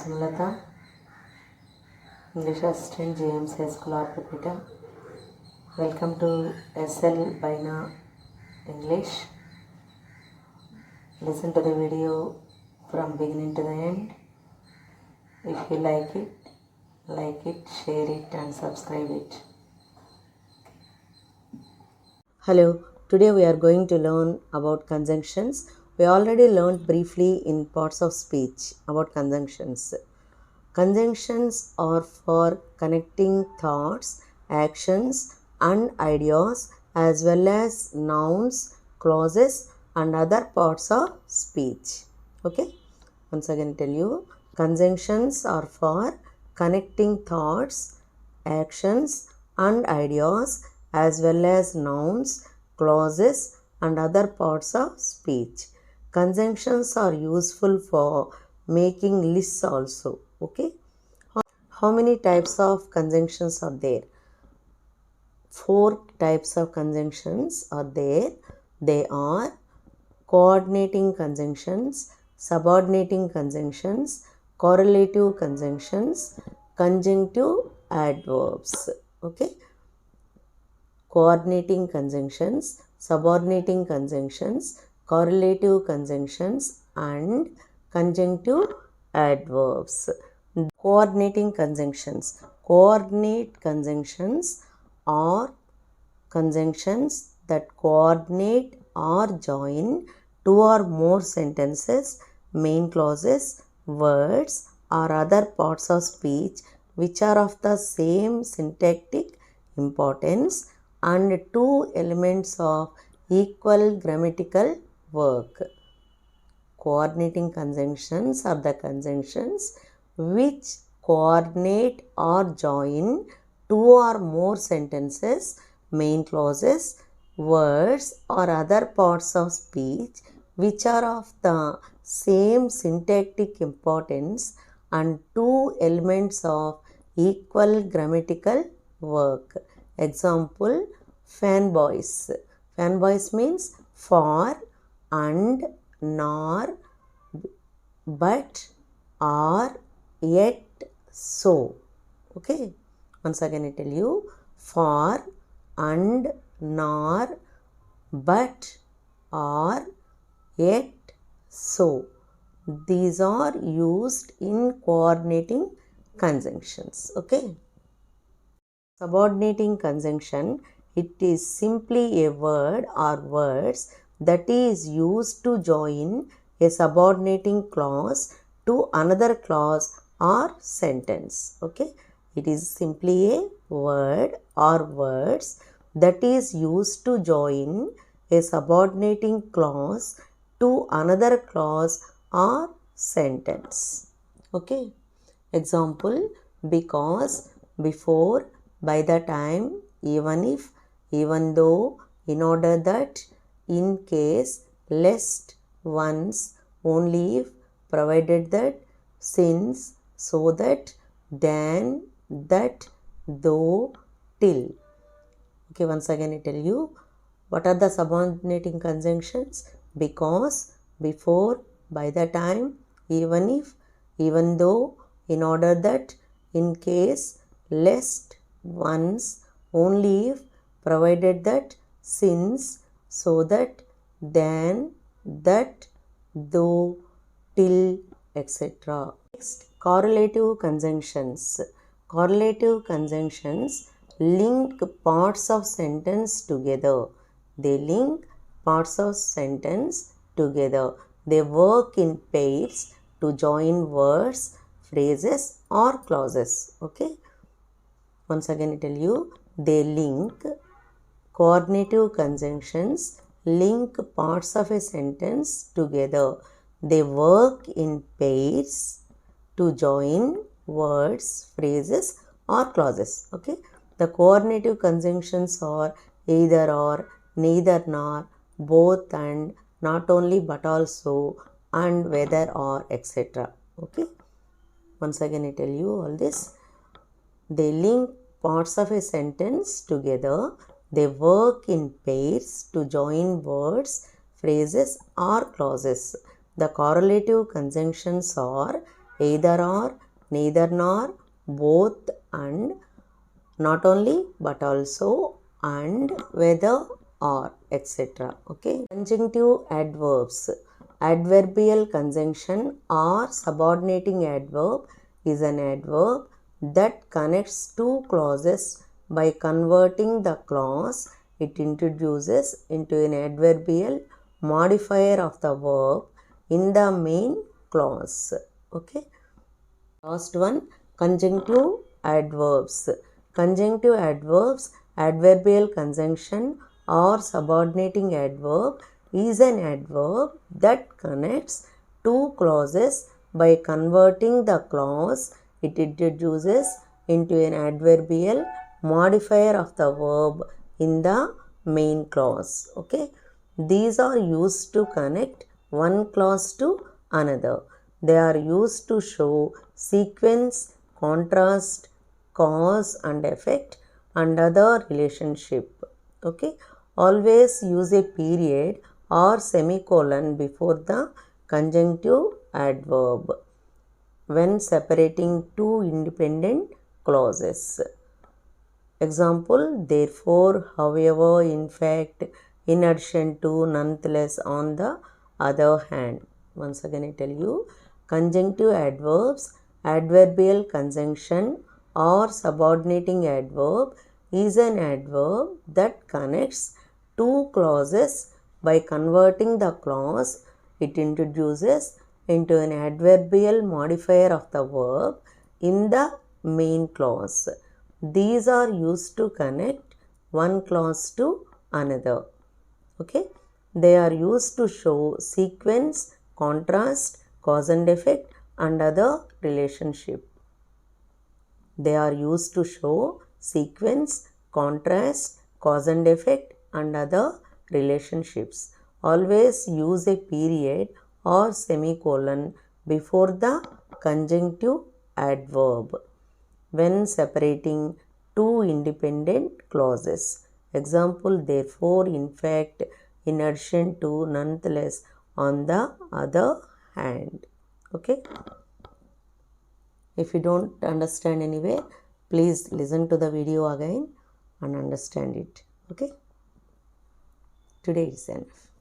Sumlata, English Assistant, James High School, Arpapita. Welcome to SL Baina English. Listen to the video from beginning to the end. If you like it, share it and subscribe it. Hello, today we are going to learn about conjunctions. We already learned briefly in parts of speech about conjunctions. Conjunctions are for connecting thoughts, actions and ideas as well as nouns, clauses and other parts of speech. Okay? Once again tell you, conjunctions are for connecting thoughts, actions and ideas as well as nouns, clauses and other parts of speech. Conjunctions are useful for making lists also. Okay. How many types of conjunctions are there? 4 types of conjunctions are there. They are coordinating conjunctions, subordinating conjunctions, correlative conjunctions, conjunctive adverbs. Okay. Coordinating conjunctions, subordinating conjunctions, correlative conjunctions and conjunctive adverbs. Coordinating conjunctions. Coordinate conjunctions are conjunctions that coordinate or join two or more sentences, main clauses, words or other parts of speech which are of the same syntactic importance and two elements of equal grammatical work. Coordinating conjunctions are the conjunctions which coordinate or join two or more sentences, main clauses, words or other parts of speech which are of the same syntactic importance and two elements of equal grammatical work. Example, fanboys. Fanboys means for and nor, but, or, yet, so. Okay. Once again I tell you, for and nor, but, or, yet, so. These are used in coordinating conjunctions. Okay. Subordinating conjunction, it is simply a word or words that is used to join a subordinating clause to another clause or sentence. Okay, it is simply a word or words that is used to join a subordinating clause to another clause or sentence. Okay, example, because, before, by the time, even if, even though, in order that, in case, lest, once, only if, provided that, since, so that, than, that, though, till. Okay, once again I tell you, what are the subordinating conjunctions? Because, before, by the time, even if, even though, in order that, in case, lest, once, only if, provided that, since, so that, than, that, though, till, etc. Next, correlative conjunctions. Correlative conjunctions link parts of sentence together. They link parts of sentence together. They work in pairs to join words, phrases or clauses. Okay. Once again I tell you, they link. Coordinative conjunctions link parts of a sentence together. They work in pairs to join words, phrases or clauses. Okay. The coordinative conjunctions are either or, neither nor, both and, not only but also, and whether or, etc. Okay. Once again I tell you all this. They link parts of a sentence together. They work in pairs to join words, phrases or clauses. The correlative conjunctions are either or, neither nor, both and, not only but also, and, whether or, etc. Okay. Conjunctive adverbs. Adverbial conjunction or subordinating adverb is an adverb that connects two clauses by converting the clause it introduces into an adverbial modifier of the verb in the main clause. Okay. Last one, conjunctive adverbs. Conjunctive adverbs, adverbial conjunction or subordinating adverb is an adverb that connects two clauses by converting the clause it introduces into an adverbial modifier of the verb in the main clause. Okay. These are used to connect one clause to another. They are used to show sequence, contrast, cause and effect and other relationship. Okay. Always use a period or semicolon before the conjunctive adverb when separating two independent clauses. Example, therefore, however, in fact, in addition to, nonetheless, on the other hand. Once again I tell you, conjunctive adverbs, adverbial conjunction or subordinating adverb is an adverb that connects two clauses by converting the clause it introduces into an adverbial modifier of the verb in the main clause. These are used to connect one clause to another. Okay. They are used to show sequence, contrast, cause and effect and other relationship. They are used to show sequence, contrast, cause and effect and other relationships. Always use a period or semicolon before the conjunctive adverb when separating two independent clauses. Example, therefore, in fact, in addition to, nonetheless, on the other hand. Okay. If you don't understand anywhere, please listen to the video again and understand it. Okay. Today is enough.